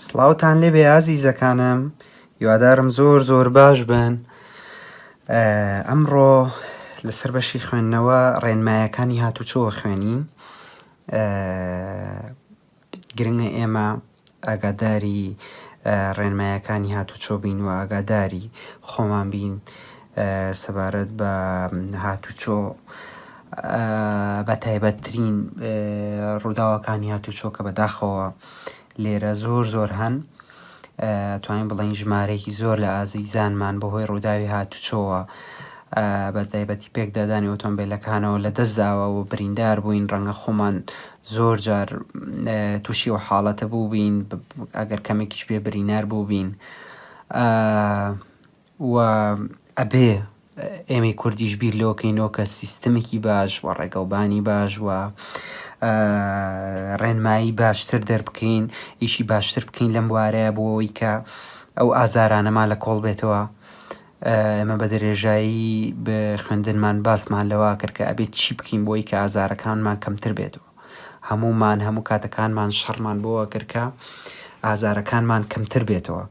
سڵاوتان لێبێ ئازیزەکانم، هیوادارم زۆر باش بن. ئەمڕۆ لەسەر بەشی خوێندنەوە ڕێنمایەکانی هاتوچۆوە خوێنین. گرنگە ئێمە ئاگاداری ڕێنمایەکانی هاتوچۆ بین و ئاگاداری خۆمان بین سەبارەت بە هاتوچۆ، بە تایبەتترین ڕووداوەکانی هاتوچۆ کە بەداخەوە لێرە زۆر هەن. توانین بڵین ژمارەیەکی زۆر لە ئازیزانمان بەهۆی ڕووداوی هاتوچۆوە بە تایبەتی پێکدادانی ئۆتۆمبیلەکانەوە لە دەستداوە و بریندار بووین. ڕەنگە خۆمان زۆر جار تووشی و حاڵەتە بوو بین، ئەگەر کەمێکیش بێ برینار بوو بین و ئەبێ ئێمەی کوردیش بیر لۆکەینەوە کە سیستمێکی باش و ڕێگەوبانی باش و ڕێنمایی باشتر دەربکەین، ئیشی باشتر بکەین لەم بوارەیە بۆ ئەوەی کە ئەو ئازارانەمان لە کۆڵ بێتەوە. ئێمە بە درێژایی بە خوێندنمان باسمان لەوە کرد کە ئەبێت چی بکەین بۆی کە ئازارەکانمان کەمتر بێتەوە. هەموو کاتەکانمان شەڕمان بۆەوە کرد کە ئازارەکانمان کەمتر بێتەوە.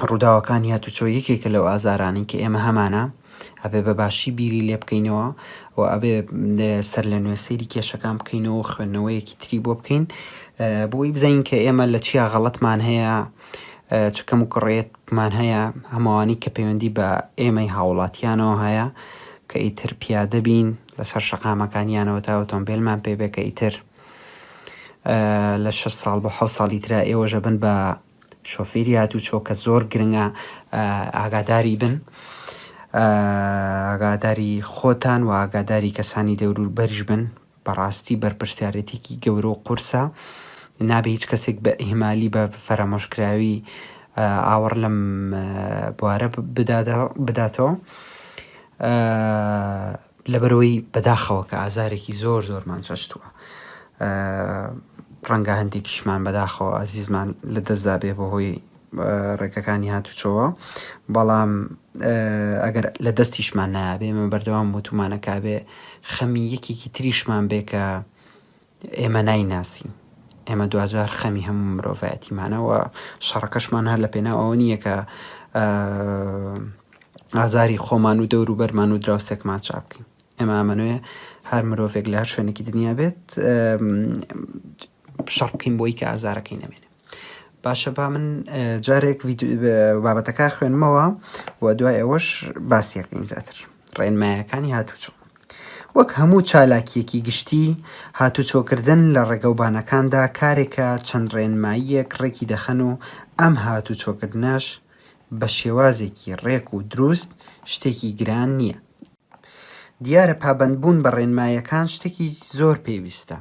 ڕووداوەکانی هاتوچۆ یەکێکە لەو ئازارانی کە ئێمە هەمانە ئەبێ بە باشی بیری لێ بکەینەوە و ئەبێ سەر لە نوێ سەیری کێشەکان بکەینەوە و خوێندنەوەیەکی تری بۆ بکەین بۆی بزەین کە ئێمە لە چیا غەڵەتمان هەیە، چکەم و کڕێتمان هەیە، هەمووانی کە پەیوەندی بە ئێمەی هاوڵاتیانەوە هەیە کە ئیتر پیادە بین لەسەر شەقامەکانیانەوە تا ئۆتۆمبیلمان پێ بێ کە ئیتر لە 6 ساڵ بە 7 ساڵی ترا ئێوەژە بن بە شۆفێری هاتوچۆ کە زۆر گرنگە ئاگاداری بن، ئاگاداری خۆتان و ئاگاداری کەسانی دەوروبەریش بن. بەڕاستی بەرپرسیارەتێکی گەورە و قورسە، نابێ هیچ کەسێک بە ئیهمالی بە فەرەمۆشکراوی ئاوەڕ لەم بوارە بداتەوە، لەبەرەوەی بەداخەوە کە ئازارێکی زۆرمان چەشتووە. ڕەنگە هەندێکیشمان بەداخەوە ئازیزمان لە دەستدا بێ بەهۆی ڕێگەکانی هاتوچۆوە، بەڵام ئەگەر لە دەستیشمان نایابێ ئێمە بەردەوام وتومانەکە بێ خەمی یەکێکی تریشمان بێ کە ئێمە نایناسین. ئێمە دوجار خەمی هەموو مرۆڤایەتیمانەوە شەڕەکەشمان هەر لە پێناو ئەوە نییە کە ئازاری خۆمان و دەوروبەرمان و دراوسێکمان چاپ بکەین. ئێمە ئەمەنوێ هەر مرۆڤێک لە هەر شوێنێکی دنیا بێت شەڕ بکەین بۆی کە ئازارەکەی نەمێنێ. باشە، با من جارێک بابەتەکە خوێنمەوە و دوای ئەوەش باسیەکەین زیاتر. ڕێنمایەکانی هاتوچۆ. وەک هەموو چالاکیەکی گشتی، هاتوچۆکردن لە ڕێگەوبانەکاندا کارێکە چەند ڕێنماییەک ڕێکی دەخەن و ئەم هاتوچۆکردنەش بە شێوازێکی ڕێک و دروست شتێکی گران نییە. دیارە پابەندبوون بە ڕێنمایەکان شتێکی زۆر پێویستە،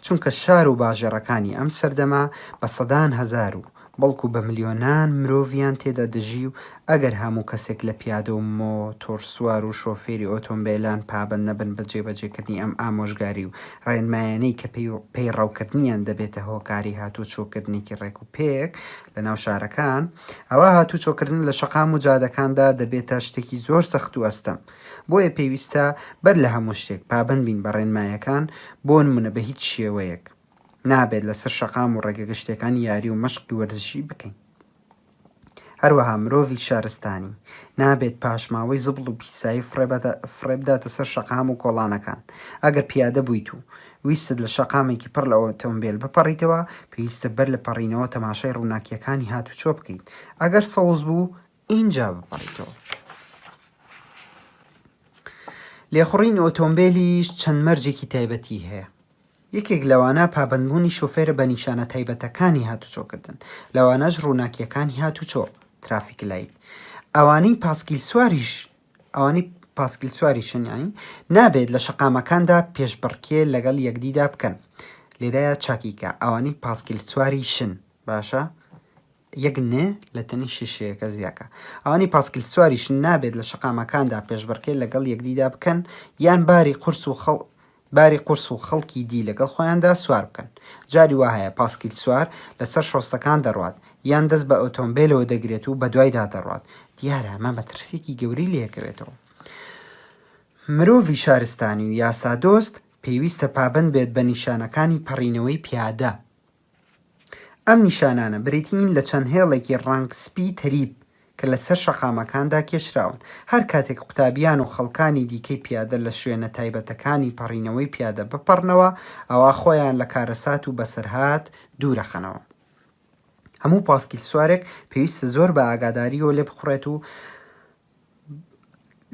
چونکە شار و باژێڕەکانی ئەم سەردەما بە سەدان هەزار و بەڵکو بە ملیۆنان مرۆڤیان تێدا دەژی و ئەگەر هەموو کەسێک لە پیادە و مۆتۆرسوار و شۆفێری ئۆتۆمبیلان پابەند نەبن بە جێبەجێکردنی ئەم ئامۆژگاری و ڕێنمایانەی کە پێی ڕەوکردنیان دەبێتە هۆکاری هاتوچۆکردنێکی ڕێک و پێک لە ناو شارەکان، ئەوە هاتوچۆکردن لە شەقام و جادەکاندا دەبێتە شتێکی زۆر سەخت و ئەستەم. بۆیە پێویستە بەر لە هەموو شتێک پابەند بین بە ڕێنمایەکان. بۆ نمونە بە هیچ شێوەیەک نابێت لەسەر شەقام و ڕێگەگەشتەکانی یاری و مەشقی وەرزشی بکەین. هەروەها مرۆڤی شارستانی نابێت پاشماوەی زبڵ و پیسایی فڕێبداتە سەر شەقام و کۆڵانەکان. ئەگەر پیادە بوویت و ویستت لە شەقامێکی پڕ لە ئۆتۆمبیل بپەڕیتەوە، پێویستە بەر لە پەڕینەوە تەماشای ڕووناکیەکانی هاتوچۆ بکەیت. ئەگەر سەوز بوو ئینجا بپەڕیتەوە. لێخوڕین ئۆتۆمبیلیش چەند مەرجێکی تایبەتی هەیە. یەکێک لەوانە پابەندبوونی شۆفێرە بە نیشانە تایبەتەکانی هاتوچۆکردن، لەوانەش ڕووناکیەکانی هاتوچۆ ترافیک لایت. ئەوانەی پاسکیل سواریشن، یانی نابێت لە شەقامەکاندا پێشبڕکێ لەگەڵ یەکدیدا بکەن. لێرەیە چاکیکە ئەوانەی پاسکیل سواری شن، باشە یەک نێ لە تەنی شیشەیەکە زیاکە. ئەوانەی پاسکیل سواریشن نابێت لە شەقامەکاندا پێشبڕکێ لەگەڵ یەکدیدا بکەن یان باری قورس و خەڵکی دی لەگەڵ خۆیاندا سوار بکەن. جاری وا هەیە پاسکیل سوار لەسەر شۆستەکان دەڕوات یان دەست بە ئۆتۆمبیلەوە دەگرێت و بە دوایدا دەڕوات. دیارە ئەمە مەترسیەکی گەوری لێکەوێتەوە. مرۆڤی شارستانی و یاسادۆست پێویستە پابەند بێت بە نیشانەکانی پەڕینەوەی پیادە. ئەم نیشانانە بریتین لە چەند هێڵێکی ڕەنگ سپی تەریب کە لەسەر شەقامەکاندا کێشراون. هەر کاتێک قوتابیان و خەڵکانی دیکەی پیادە لە شوێنە تایبەتەکانی پەڕینەوەی پیادە بپەڕنەوە ئەوە خۆیان لە کارەسات و بەسەرهات دوورەخەنەوە. هەموو پاسکیل سوارێک پێویستە زۆر بە ئاگاداریەوە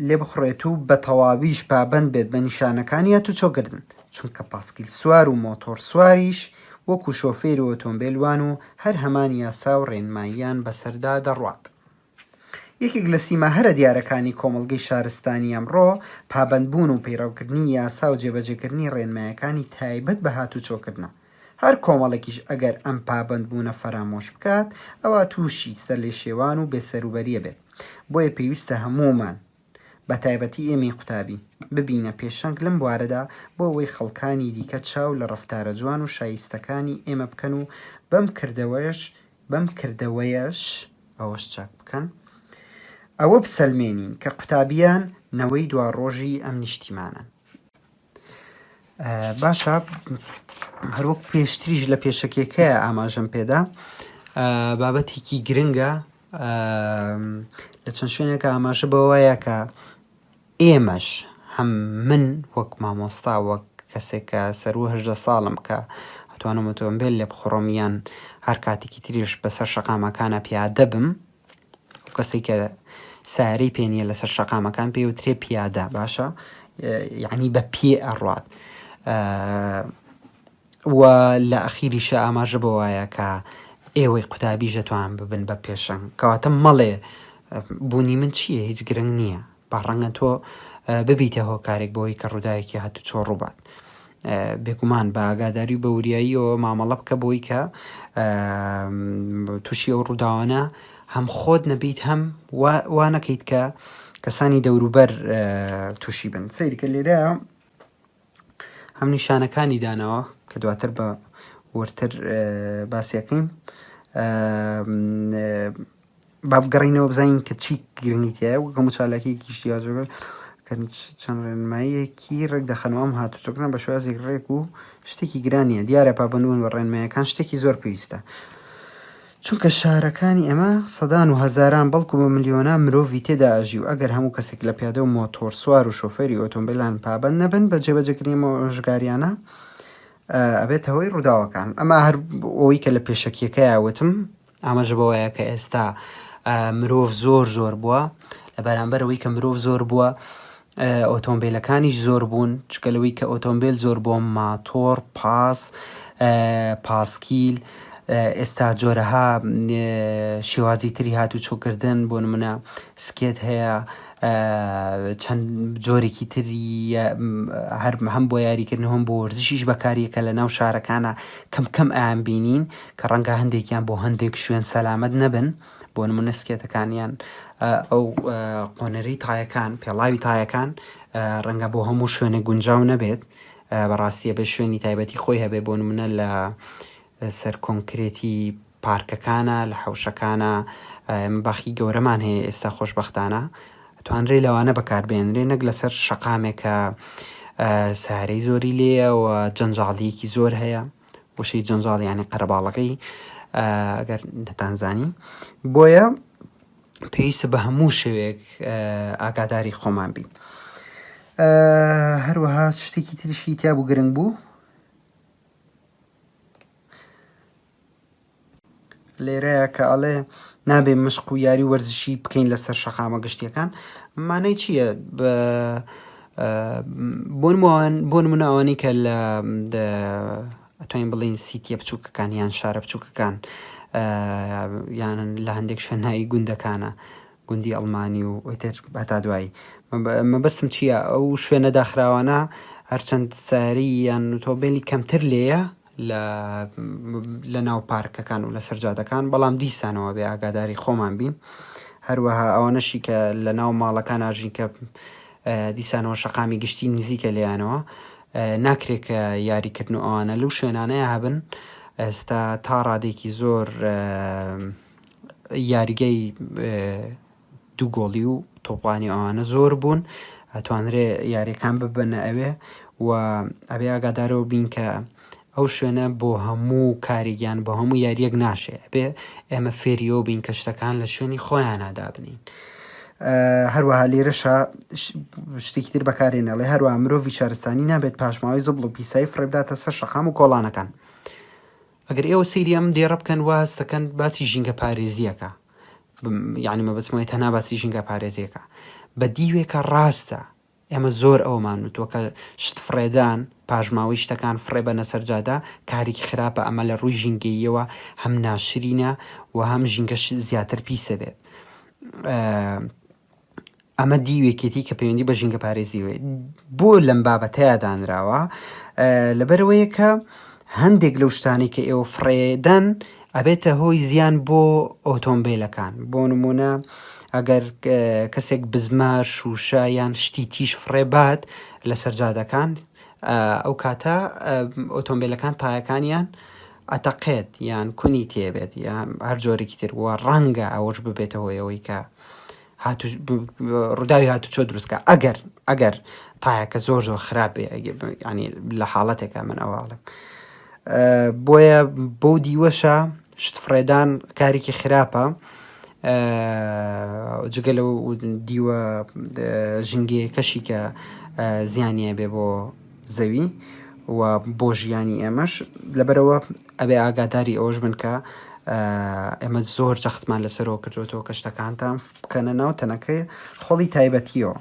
لێ بخڕێت و بە تەواویش پابەند بێت بە نیشانەکانی هاتوچۆکردن، چونکە پاسکیل سوار و مۆتۆر سواریش وەکو شۆفێر و ئۆتۆمبیلوان و هەر هەمان یاسا و ڕێنماییان بەسەردا دەڕوات. یەکێک لە سیماهەرە دیارەکانی کۆمەڵگەی شارستانی ئەمڕۆ پابەندبوون و پەیڕەوکردنی یاسا و جێبەجێکردنی ڕێنمایەکانی تایبەت بە هاتوچۆکردنە. هەر کۆمەڵێکیش ئەگەر ئەم پابەندبوونە فەرامۆش بکات ئەوە تووشی سەرلێشێوان و بێسەروبەریە بێت. بۆیە پێویستە هەمومان بە تایبەتی ئێمەی قوتابی ببینە پێشەنگ لەم بوارەدا بۆ ئەوەی خەڵکانی دیکە چاو لە ڕەفتارە جوان و شایستەکانی ئێمە بکەن و بەم کردەوەیەش ئەوەش چاک بکەن ئەوە بسەلمێنین کە قوتابیان نەوەی دواڕۆژی ئەم نیشتیمانن. باشە هەروەک پێشتریش لە پێشەکێکەیە ئاماژەم پێدا بابەتێکی گرنگە لە چەند شوێنێکە ئاماژە بەوەیە کە ئێمەش هەم من وەک مامۆستا وەک کەسێک کە سەر 18 ساڵم کە ئەتوانم ئۆتۆمبیل لێ بخڕۆمیان هەر کاتێکی تریش بەسەر شەقامەکانە پیادە بم، کەسێک کە سارەی پێنیە لەسەر شەقامەکان پێوترێ پیادە، باشە یعنی بە پێ ئەڕوات و لە ئەخیریشە ئاماژە بەوایە کە ئێوەی قوتابی ژەتوان ببن بە پێشەنگ، کەواتە مەڵێ بوونی من چییە؟ هیچ گرنگ نییە، با ڕەنگە تۆ ببیتە هۆکارێک بۆی کە ڕووداوێکی هاتو چۆ ڕووبات. بێگومان بە ئاگاداری و بە وریاییەوە مامەڵە بکە بۆی کە تووشی ئەو ڕووداوانە هەم خۆت نەبیت هەم وا نەکەیت کە کەسانی دەوروبەر تووشی بن. سەیرکە لێرە هەم نیشانەکانی داناوە کە دواتر بە وەرتر باسیەکەین با بگەڕینەوە بزانین کە چی گرنگیتیایە و هەموو چالاکی گشتیاجۆگە چەند ڕێنماییەکی ڕێک دەخەنەوە ئەم هاتوچۆکردن بە شێوازێک ڕێک و شتێکی گرانیە. دیارە پابەندبوون بە ڕێنماییەکان شتێکی زۆر پێویستە، چونکە شارەکانی ئەمە سەدان و هەزاران بەڵکو بە ملیۆنان مرۆڤی تێدا ئاژی و ئەگەر هەموو کەسێک لە پیادە و مۆتۆر سوار و شۆفێری ئۆتۆمبیلان پابەند نەبن بە جێبەجێکردنی ژگاریانە ئەبێت هەوەی ڕووداوەکان. ئەمە هەر ئەوەی کە لە پێشەکیەکە یاوتم ئاماژە بەوەیە کە ئێستا مرۆڤ زۆر بووە، لە بەرامبەرەوەی کە مرۆڤ زۆر بووە ئۆتۆمبیلەکانیش زۆر بوون، چکەلەوەی کە ئۆتۆمبیل زۆر بۆ ماتۆر پاسکیل ئێستا جۆرەها شێوازی تری هاتو چۆکردن، بۆ نمونە سکێت هەیە، چەند جۆرێکی تری هەم بۆ یاریکردن هەم بۆ وەرزشیش بەکاریەکە لە ناو شارەکانە کەم ئایان بینین کە ڕەنگە هەندێکیان بۆ هەندێک شوێن سەلامەت نەبن، بۆ نمونە سکێتەکانیان ئەو قۆنەری تایەکان پێڵاوی تایەکان ڕەنگە بۆ هەموو شوێنە گونجاو نەبێت، بەڕاستیە بە شوێنی تایبەتی خۆی هەبێ، بۆ نمونە لە سەر کۆنکرێتی پارکەکانە لە حوشەکانە باخی گەورەمان هەیە ئێستا خۆشبەختانە توانرێ لەوانە بەکاربێنرێ، نەک لەسەر شەقامێکە سارەی زۆری لێە و جەنجاڵیەکی زۆر هەیە، وشەی جەنجاڵ یعنی قەرەباڵەکەی ئەگەر نەتانزانی. بۆیە پێویستە بە هەموو شێوەیەک ئاگاداری خۆمان بین. هەروەها شتێکی تریشی تیا بوو گرنگ بوو لێرەیە کە ئەڵێ نابێ مشق و یاری وەرزشی بکەین لەسەر شەقامە گشتیەکان. مانای چییە؟ بۆ نمونە ئەوانەی کە لە ئەتوانین بڵین سیتیە بچووکەکان یان شارە بچووکەکان یان لە هەندێک شوێنهایی گوندەکانە، گوندی ئەڵمانی و ئۆتر هەتا دوایی مەبەستم چییە؟ ئەو شوێنە داخراوانە هەرچەند ساری یان ئۆتۆمبیلی کەمتر لێیە لە ناو پارکەکان و لە سەرجادەکان، بەڵام دیسانەوە بێ ئاگاداری خۆمان بین. هەروەها ئەوانەشی کە لە ناو ماڵەکان ئاژین کە دیسانەوە شەقامی گشتی نزیکە لێیانەوە ناکرێت کە یاریکردن و ئەوانە لەو شوێنانەیە هەبن. ئێستا تا ڕادێکی زۆر یاریگەی دوو گۆڵی و تۆپانی ئەوانە زۆر بوون، ئەتوانرێ یاریەکان ببنە ئەوێ و ئەبێ ئاگادارەوە بین کە ئەو شوێنە بۆ هەموو کاریگیان بۆ هەموو یاریەک ناشێ بێ ئێمە فێریۆ بین کە شتەکان لە شوێنی خۆیانادا بنین. هەروەها لێرەشە شتێکی تر بەکارێنەڵێ هەروە مرۆڤی شارستانی نابێت پاشماوەی زبڵ و پیسایی فڕێبداتە سەر شەقام و کۆڵانەکان. ئەگەر ئێوە سەیری ئەم دێڕە بکەن واستەکەن باسی ژینگە پارێزیەکە، یعنی مەبەسمەوەی تەنها باسی ژینگە پارێزیەکە بە دیوێکە ڕاستە. ئێمە زۆر ئەومان وتووە کە شت فڕێدان پاژماوەی شتەکان فڕێ بە نەسەرجادا کارێکی خراپە، ئەمە لە ڕووی ژینگەیەوە هەم ناشرینە و هەم ژینگەش زیاتر پیسە بێت. ئەمە دیوێکێتی کە پەیوەندی بە ژینگە پارێزیوێ بۆ لەم بابەتەیە دانراوە لەبەرەوەیە کە هەندێک لەو شتانی کە ئێوە فڕێدەن ئەبێتە هۆی زیان بۆ ئۆتۆمبیلەکان. بۆ نمونە ئەگەر کەسێک بزمار شوشە یان شتی تیش فڕێبات لە سەرجادەکان ئەو کاتە ئۆتۆمبیلەکان تایەکانیان ئەتەقێت یان کونی تێبێت یان هەر جۆرێکی تر وە ڕەنگە ئەوەش ببێتە هۆیەوەی کە ڕووداوی هاتوچۆ دروستکە ئەگەر تایەکە زۆر خراپێ ینی لە حاڵەتێکە من ئەوواڵم. بۆیە بۆ دیوەشە شت فڕێدان کارێکی خراپە جگە لەو دیوە ژینگەیە کەشی کە زیانیە بێ بۆ زەوی و بۆ ژیانی ئێمەش. لەبەرەوە ئەبێ ئاگاداری ئەوەش بن کە ئێمە زۆر جەختمان لەسەرەوە کردوێتەوە کە شتەکانتان بکەنە ناو تەنەکەی خۆڵی تایبەتیەوە.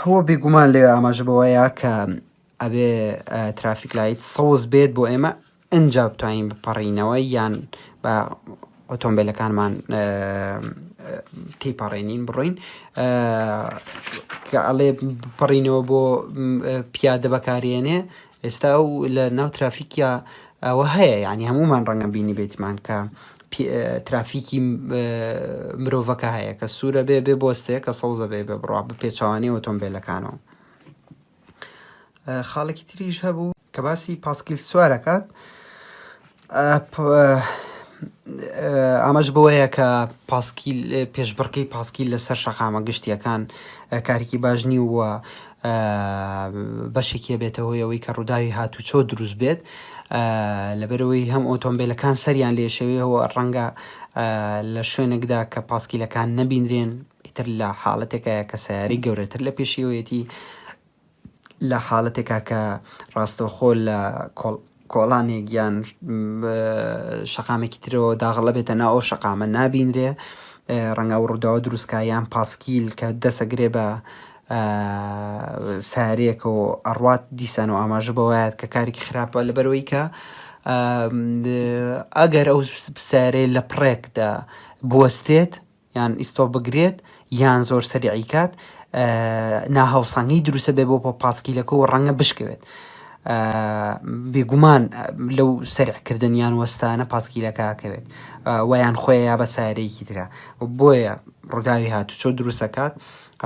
هو بێگومان لێ ئاماژە بەوەیە کە ئەبێ ترافیک لایت سەوز بێت بۆ ئێمە ئەنجا بتوانین بپەڕینەوە یان بە ئۆتۆمبیلەکانمان تێپەڕێنین بڕۆین کە ئەڵێ بپەڕینەوە بۆ پیادە بەکارێنێ. ئێستا و لە ناو ترافیکە ئەوە هەیە، یعنی هەمومان ڕەنگە بینی بێتمان کە ترافیکی مرۆڤەکە هەیە کە سوورە بێ بێ بۆستەیە کە سەوزە بێ بێ بڕوا بە پێچوانی ئۆتۆمبیلەکانەوە. خاڵێکی تریش هەبوو کە باسی پاسکیل سوارەکات. ئاماژ بەوەیە کە پاسکیل پێشبڕکەی پاسکیل لەسەر شەقامە گشتیەکان کارێکی باش نی وە بەشێکیە بێتەوەیەوەی کە ڕووداوی هاتوچۆ دروست بێت. لەبەرەوەی هەم ئۆتۆمبیلەکان سەریان لێشەوێەوە ڕەنگە لە شوێنێکدا کە پاسکیلەکان نەبیندرێن ئیتر لە حاڵەتێکە کە سیاری گەورەتر لە پێشیەوەیەتی لە حاڵەتێکا کە ڕاستەوخۆ لە کۆڵانێک یان شەقامێکی ترەوە داغڵە بێتە ناو ئەو شەقامە نابیندرێ ڕەنگە و ڕووداوە دروستکە یان پاسکیل کە دەسەگرێ بە سارێک و ئەڕوات دیسان و ئاماژە بەوەیە کە کارێکی خراپە لەبەرەوەی کە ئەگەر ئەو سارێ لە پڕێکدا بوەستێت یان ئیستۆ بگرێت یان زۆر سەریعیکات ناهاوسانگی دروستە بێ بۆ پاسکیلەکە و ڕەنگە بشکەوێت. بێگومان لەو سەریعکردن یان وەستانە پاسکیلەکەکەوێت ویان خۆی یا بە سارەیەکی ترە. بۆیە ڕووداوی هاتوچۆ دروستەکات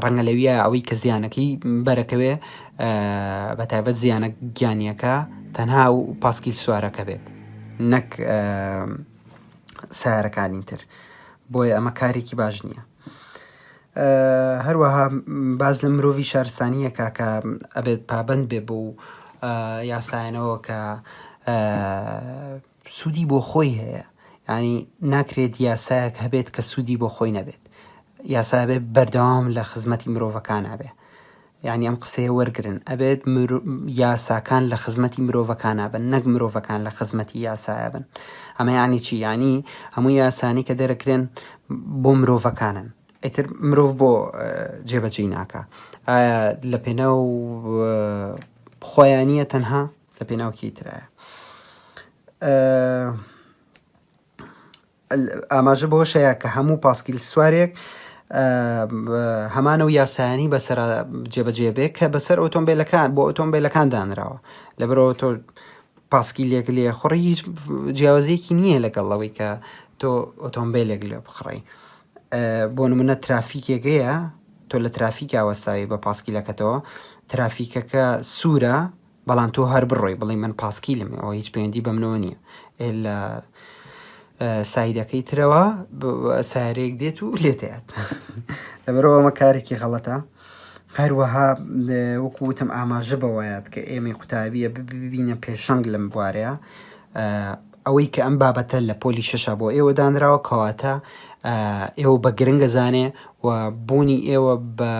ڕەنگە لەویە ئەوەی کە زیانەکەی بەرەکەوێ بە تایبەت زیانە گیانیەکە تەنها و پاسکیل سوارەکە بێت نەک سارەکانی تر. بۆیە ئەمە کارێکی باش نییە. هەروەها باز لە مرۆڤی شارستانیەکە کە ئەبێت پابند بێ بۆ یاسایەنەوە کە سوودی بۆ خۆی هەیە، ینی ناکرێت یاسایەک هەبێت کە سوودی بۆ خۆی نەبێت. یاسا بێت بەردەوام لە خزمەتی مرۆڤەکان هەبێ، یعنی ئەم قسەیە وەرگرن ئەبێت یاساکان لە خزمەتی مرۆڤەکانە بن نەک مرۆڤەکان لە خزمەتی یاسایە بن. ئەمە یعنی چی؟ یعنی هەموو یاسانی کە دەرەکرێن بۆ مرۆڤەکانن ئیتر مرۆڤ بۆ جێبەجێی ناکە. لە پێناو خۆیانیە تەنها لە پێناوکی ترایە. ئاماژە بۆ شەیە کە هەموو پاسکیل سوارێک هەمانە و یاسایانی بەسەر جێبەجێ بێ کە بەسەر ئۆتۆمبیلەکان بۆ ئۆتۆمبیلەکان دانراوە. لەبەرەوە تۆ پاسکیلێک لێ خوڕی هیچ جیاوازیەکی نییە لەگەڵەوەی کە تۆ ئۆتۆمبیلێک لێ بخڕی. بۆ نمونە ترافیکێکەیە تۆ لە ترافیکا وەستاوی بە پاسکیلەکەتەوە، ترافیکەکە سوورە بەڵام تۆ هەر بڕۆی بڵێ من پاسکیلم ئەوە هیچ پەیوەندی بەمنەوە نییە. لە سایدەکەی ترەوە سارێک دێت و لێتێت. لەبەرەوە ئەمە کارێکی غەڵەتە هەروەها وەکوتم ئاماژە بەوایەت کە ئێمە قوتابیە ببینە پێشەنگ لەم بوارەیە ئەوەی کە ئەم بابەتە لە پۆلی شەشە بۆ ئێوە دانراوە کەواتە ئێوە بە گرنگە زانێ و بوونی ئێوە بە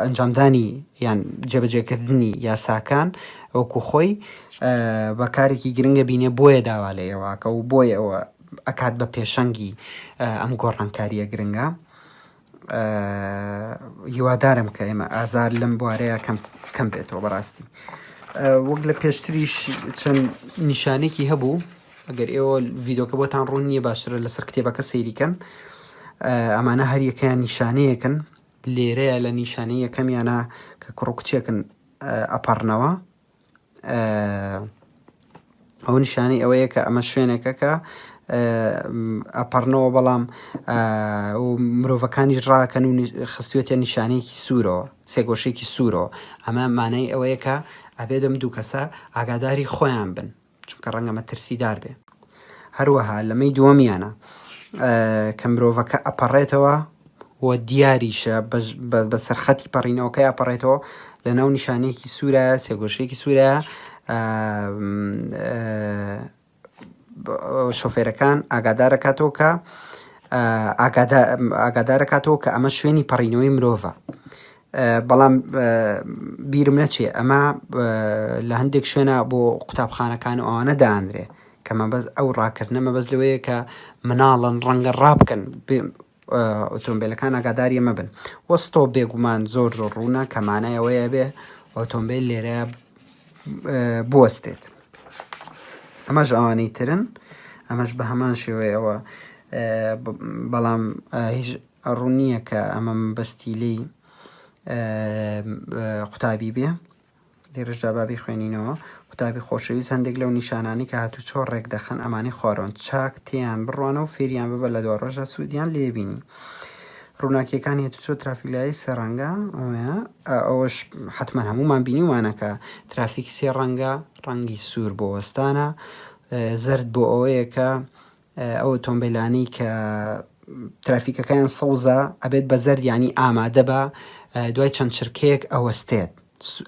ئەنجامدانی یان جێبەجێکردنی یاساکان وەکو خۆی بەکارێکی گرنگە بینێ بۆیە داوا لە ئێوەکە و بۆیە ئەوە ئەکات بە پێشەنگی ئەم گۆڕانکاریە گرنگە. هیوادارم کە ئێمە ئازار لەم بوارەیە کەم بێتەوە بەڕاستی. وەک لە پێشتریش چەند نیشانێکی هەبوو ئەگەر ئێوە ڤیدۆکە بۆتان ڕوون نییە باشترە لەسەر کتێبەکە سەیریکەن. ئەمانە هەر یەکەیان نیشانەیەکن لێرەیە لە نیشانەی یەکەمیانە کە کوڕکچێکن ئەپەڕنەوە ئەو نیشانەی ئەوەیە کە ئەمە شوێنێکە کە ئەپەڕنەوە بەڵام مرۆڤەکانی ڕاکەن و خستوێتە نیشانەیەکی سوورەوە سێگۆشێکی سوورەوە. ئەمە مانای ئەوەیە کە ئەبێدەم دوو کەسە ئاگاداری خۆیان بن چونکە ڕەنگە مەترسیدار بێ. هەروەها لەمەی دووەمیانە کە مرۆڤەکە ئەپەڕێتەوە و دیاریشە بە سەرخەتی پەڕینەوەکەی ئەپەڕێتەوە لە ناو نیشانەیەکی سوورە سێگۆشەیەکی سوورە شۆفێرەکان ئاگادارەکاتەوە کە ئەمە شوێنی پەڕینەوەی مرۆڤە. بەڵام بیرم نەچێ ئەمە لە هەندێک شوێنە بۆ قوتابخانەکان و ئەوانە دانرێ کە مەبەست ئەو ڕاکردنە مەبەست لەوەیە کە مناڵن ڕەنگە ڕابکەن ئۆتۆمبیلەکان ئاگاداری ئەمە بن. وەستۆ بێگومان زۆر ڕوونە کەمانایەوەیە بێ ئۆتۆمبیل لێرە بوەستێت. ئەمەش ئەوانەی ترن ئەمەش بە هەمان شێوەیەوە بەڵام هیچ ڕوون نییە کە ئەمە بەستی لی قوتابی بێ. لێرەشدا بابی خوێنینەوە قوتابی خۆشەویست هەندێک لەو نیشانانی کە هاتوو چۆ ڕێک دەخەن ئەمانی خۆڕۆن چاک تیان بڕوانە و فێریان ببە لە دو ڕۆژە سوودیان لێبینی. ڕووناکیەکانی هێتوچۆ ترافیلایی سێ ڕەنگە ئەوەش حتمما هەمومان بینیوانەکە ترافیک سێ ڕەنگە ڕەنگی سوور بۆ وەستانە زرد بۆ ئەوەیە کە ئەو ئۆتۆمبیلانەی کە ترافیکەکەیان سەوزە ئەبێت بە زەرد ینی ئامادە بە دوای چەند چرکەیەک ئەوەستێت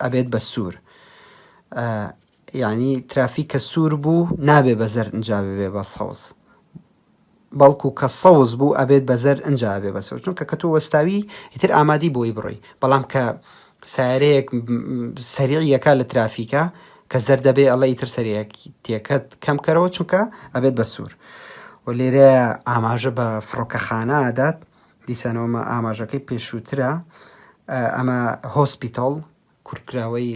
ئەبێت بە سوور یعنی ترافیک کە سوور بوو نابێ بە زەرد ئەنجا بێ بە سەوز بەڵکو کە سەوز بوو ئەبێت بە زەرد ئەنجا بێ بە سەوز چونکە کە تۆ وەستاوی ئیتر ئامادی بۆی بڕۆی. بەڵام کە سارەیەک سەریعیەکە لە ترافیکە کە زەرد دەبێ ئەڵە ئیتر سەریەکی تێکەت کەم کەرەوە چونکە ئەبێت بە سوور. و لێرە ئاماژە بە فڕۆکەخانە ئادات دیسانەوەمە ئاماژەکەی پێشووترە ئەمە هۆسپیتال کورتکراوەی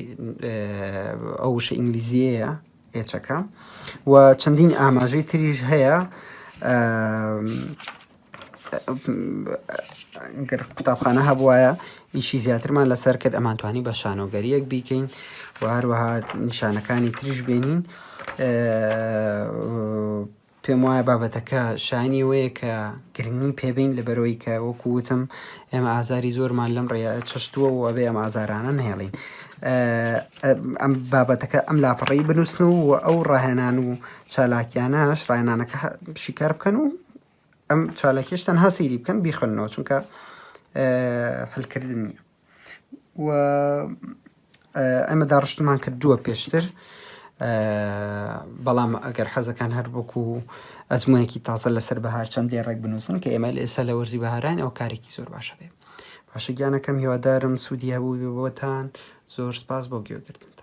ئەو وشە ئینگلیزیەیە ئێچەکە و چەندین ئاماژەی تریش هەیە گەر قوتابخانە هەبوایە ئیشی زیاترمان لەسەر کرد ئەمانتوانی بە شانۆگەریەک بیکەین و هەروەها نیشانەکانی تریش بێنین. پێم وایە بابەتەکە شانی وەیە کە گرنگی پێبین لەبەرەوەی کە وەکووتم ئێمە ئازاری زۆرمان لەم ڕێە چەشتووە و ئەبێ ئەم ئازارانە نهێڵین. ئەم بابەتەکە ئەم لاپەڕەی بنووسن و ئەو ڕاهێنان و چالاکیانەش ڕاهێنانەکە شیکار بکەن و ئەم چالاکیش تەنها سەیری بکەن بیخەنەوە چونکە هەلکردن نییە. و ئەمە داڕشتمان کردووە پێشتر بەڵام ئەگەر حەزەکان هەر بۆکو ئەزمونێکی تازە لەسەر بەهار چەند لێڕێک بنووسن کە ئێمە لە ئێستا لە وەرزی بەهاران ئەو کارێکی زۆر باشە بێ. باشە گیانەکەم هیوادارم سوودی هەبوو بۆتان. زۆر سپاس بۆ گوێگرتن.